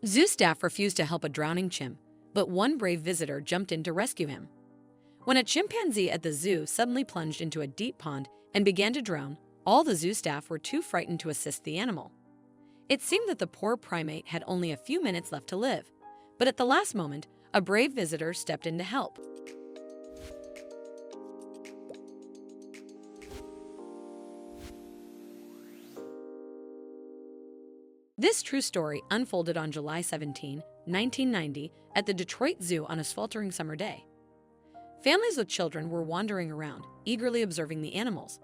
Zoo staff refused to help a drowning chimp, but one brave visitor jumped in to rescue him. When a chimpanzee at the zoo suddenly plunged into a deep pond and began to drown, all the zoo staff were too frightened to assist the animal. It seemed that the poor primate had only a few minutes left to live, but at the last moment, a brave visitor stepped in to help. This true story unfolded on July 17, 1990, at the Detroit Zoo on a sweltering summer day. Families with children were wandering around, eagerly observing the animals.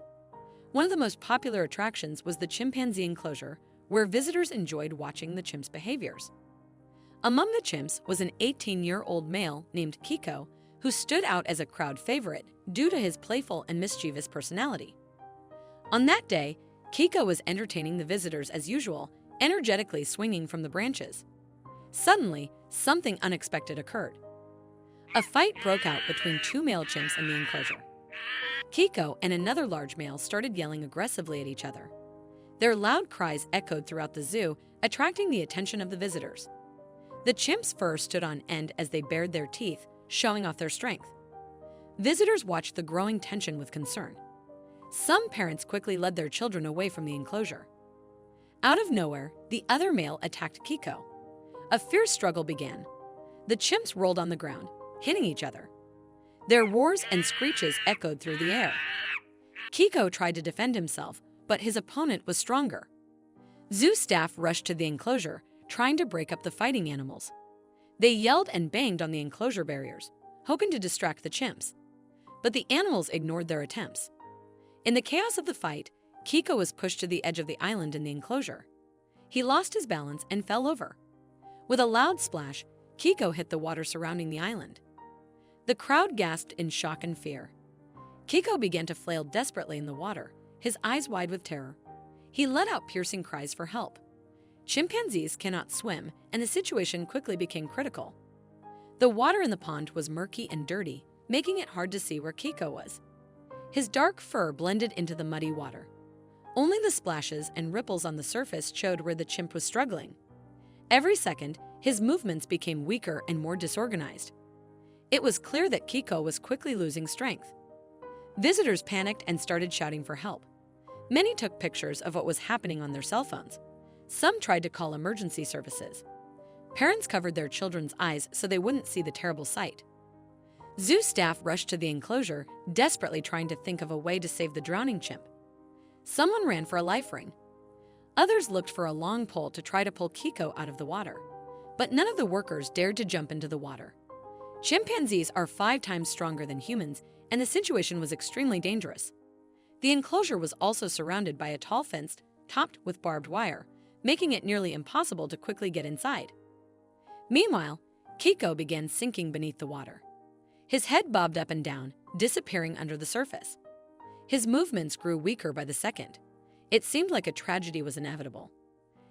One of the most popular attractions was the chimpanzee enclosure, where visitors enjoyed watching the chimps' behaviors. Among the chimps was an 18-year-old male named Kiko, who stood out as a crowd favorite due to his playful and mischievous personality. On that day, Kiko was entertaining the visitors as usual, energetically swinging from the branches. Suddenly, something unexpected occurred. A fight broke out between two male chimps in the enclosure. Kiko and another large male started yelling aggressively at each other. Their loud cries echoed throughout the zoo, attracting the attention of the visitors. The chimps' fur stood on end as they bared their teeth, showing off their strength. Visitors watched the growing tension with concern. Some parents quickly led their children away from the enclosure. Out of nowhere, the other male attacked Kiko. A fierce struggle began. The chimps rolled on the ground, hitting each other. Their roars and screeches echoed through the air. Kiko tried to defend himself, but his opponent was stronger. Zoo staff rushed to the enclosure, trying to break up the fighting animals. They yelled and banged on the enclosure barriers, hoping to distract the chimps. But the animals ignored their attempts. In the chaos of the fight, Kiko was pushed to the edge of the island in the enclosure. He lost his balance and fell over. With a loud splash, Kiko hit the water surrounding the island. The crowd gasped in shock and fear. Kiko began to flail desperately in the water, his eyes wide with terror. He let out piercing cries for help. Chimpanzees cannot swim, and the situation quickly became critical. The water in the pond was murky and dirty, making it hard to see where Kiko was. His dark fur blended into the muddy water. Only the splashes and ripples on the surface showed where the chimp was struggling. Every second, his movements became weaker and more disorganized. It was clear that Kiko was quickly losing strength. Visitors panicked and started shouting for help. Many took pictures of what was happening on their cell phones. Some tried to call emergency services. Parents covered their children's eyes so they wouldn't see the terrible sight. Zoo staff rushed to the enclosure, desperately trying to think of a way to save the drowning chimp. Someone ran for a life ring. Others looked for a long pole to try to pull Kiko out of the water. But none of the workers dared to jump into the water. Chimpanzees are 5 times stronger than humans, and the situation was extremely dangerous. The enclosure was also surrounded by a tall fence topped with barbed wire, making it nearly impossible to quickly get inside. Meanwhile, Kiko began sinking beneath the water. His head bobbed up and down, disappearing under the surface. His movements grew weaker by the second. It seemed like a tragedy was inevitable.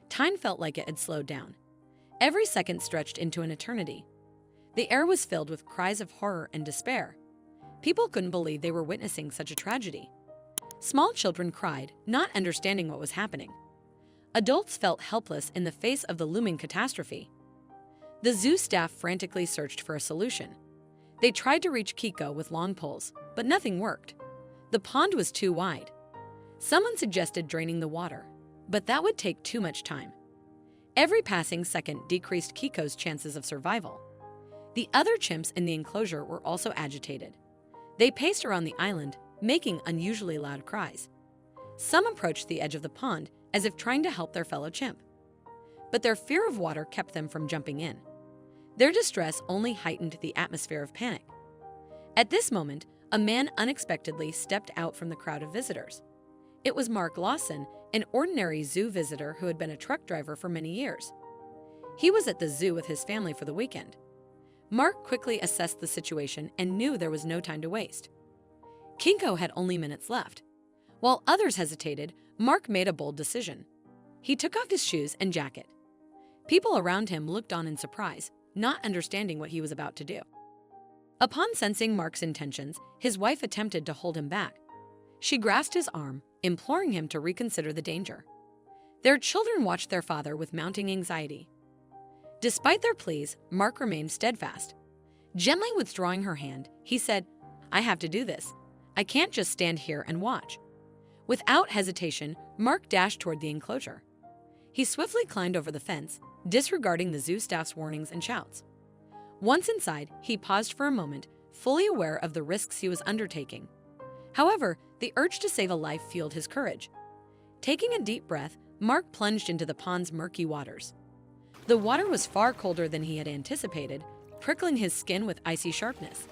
Time felt like it had slowed down. Every second stretched into an eternity. The air was filled with cries of horror and despair. People couldn't believe they were witnessing such a tragedy. Small children cried, not understanding what was happening. Adults felt helpless in the face of the looming catastrophe. The zoo staff frantically searched for a solution. They tried to reach Kiko with long poles, but nothing worked. The pond was too wide. Someone suggested draining the water, but that would take too much time. Every passing second decreased Kiko's chances of survival. The other chimps in the enclosure were also agitated. They paced around the island, making unusually loud cries. Some approached the edge of the pond as if trying to help their fellow chimp. But their fear of water kept them from jumping in. Their distress only heightened the atmosphere of panic. At this moment, a man unexpectedly stepped out from the crowd of visitors. It was Mark Lawson, an ordinary zoo visitor who had been a truck driver for many years. He was at the zoo with his family for the weekend. Mark quickly assessed the situation and knew there was no time to waste. Kiko had only minutes left. While others hesitated, Mark made a bold decision. He took off his shoes and jacket. People around him looked on in surprise, not understanding what he was about to do. Upon sensing Mark's intentions, his wife attempted to hold him back. She grasped his arm, imploring him to reconsider the danger. Their children watched their father with mounting anxiety. Despite their pleas, Mark remained steadfast. Gently withdrawing her hand, he said, "I have to do this. I can't just stand here and watch." Without hesitation, Mark dashed toward the enclosure. He swiftly climbed over the fence, disregarding the zoo staff's warnings and shouts. Once inside, he paused for a moment, fully aware of the risks he was undertaking. However, the urge to save a life fueled his courage. Taking a deep breath, Mark plunged into the pond's murky waters. The water was far colder than he had anticipated, prickling his skin with icy sharpness.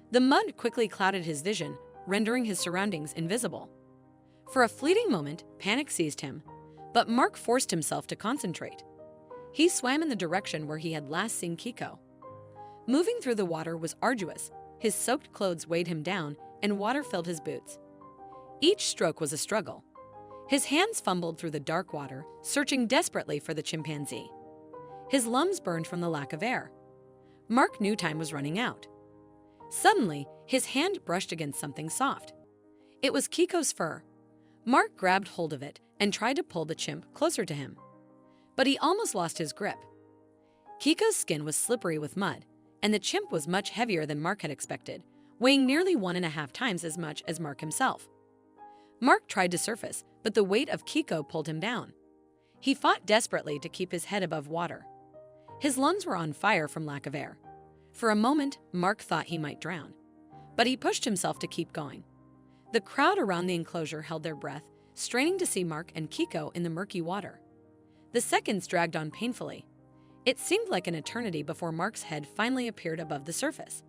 The mud quickly clouded his vision, rendering his surroundings invisible. For a fleeting moment, panic seized him, but Mark forced himself to concentrate. He swam in the direction where he had last seen Kiko. Moving through the water was arduous. His soaked clothes weighed him down, and water filled his boots. Each stroke was a struggle. His hands fumbled through the dark water, searching desperately for the chimpanzee. His lungs burned from the lack of air. Mark knew time was running out. Suddenly, his hand brushed against something soft. It was Kiko's fur. Mark grabbed hold of it and tried to pull the chimp closer to him. But he almost lost his grip. Kiko's skin was slippery with mud, and the chimp was much heavier than Mark had expected, weighing nearly 1.5 times as much as Mark himself. Mark tried to surface, but the weight of Kiko pulled him down. He fought desperately to keep his head above water. His lungs were on fire from lack of air. For a moment, Mark thought he might drown, but he pushed himself to keep going. The crowd around the enclosure held their breath, straining to see Mark and Kiko in the murky water. The seconds dragged on painfully. It seemed like an eternity before Mark's head finally appeared above the surface.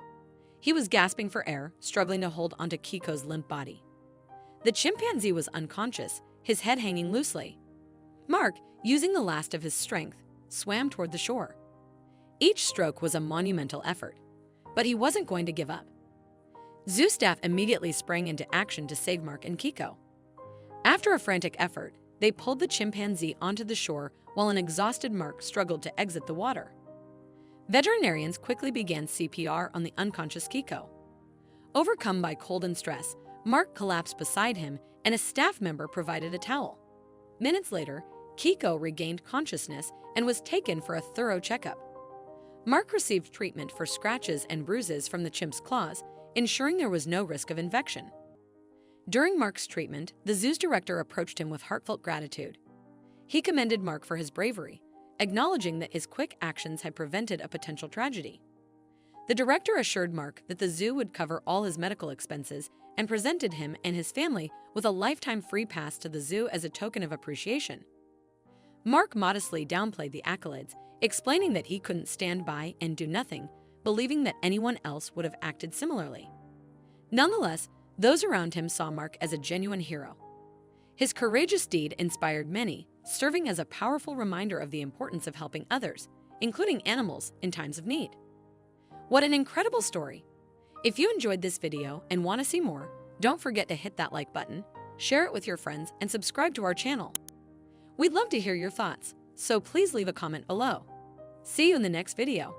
He was gasping for air, struggling to hold onto Kiko's limp body. The chimpanzee was unconscious, his head hanging loosely. Mark, using the last of his strength, swam toward the shore. Each stroke was a monumental effort, but he wasn't going to give up. Zoo staff immediately sprang into action to save Mark and Kiko. After a frantic effort, they pulled the chimpanzee onto the shore while an exhausted Mark struggled to exit the water. Veterinarians quickly began CPR on the unconscious Kiko. Overcome by cold and stress, Mark collapsed beside him and a staff member provided a towel. Minutes later, Kiko regained consciousness and was taken for a thorough checkup. Mark received treatment for scratches and bruises from the chimp's claws, ensuring there was no risk of infection. During Mark's treatment, the zoo's director approached him with heartfelt gratitude. He commended Mark for his bravery, acknowledging that his quick actions had prevented a potential tragedy. The director assured Mark that the zoo would cover all his medical expenses and presented him and his family with a lifetime free pass to the zoo as a token of appreciation. Mark modestly downplayed the accolades, explaining that he couldn't stand by and do nothing, believing that anyone else would have acted similarly. Nonetheless, those around him saw Mark as a genuine hero. His courageous deed inspired many, serving as a powerful reminder of the importance of helping others, including animals, in times of need. What an incredible story! If you enjoyed this video and want to see more, don't forget to hit that like button, share it with your friends, and subscribe to our channel. We'd love to hear your thoughts, so please leave a comment below. See you in the next video.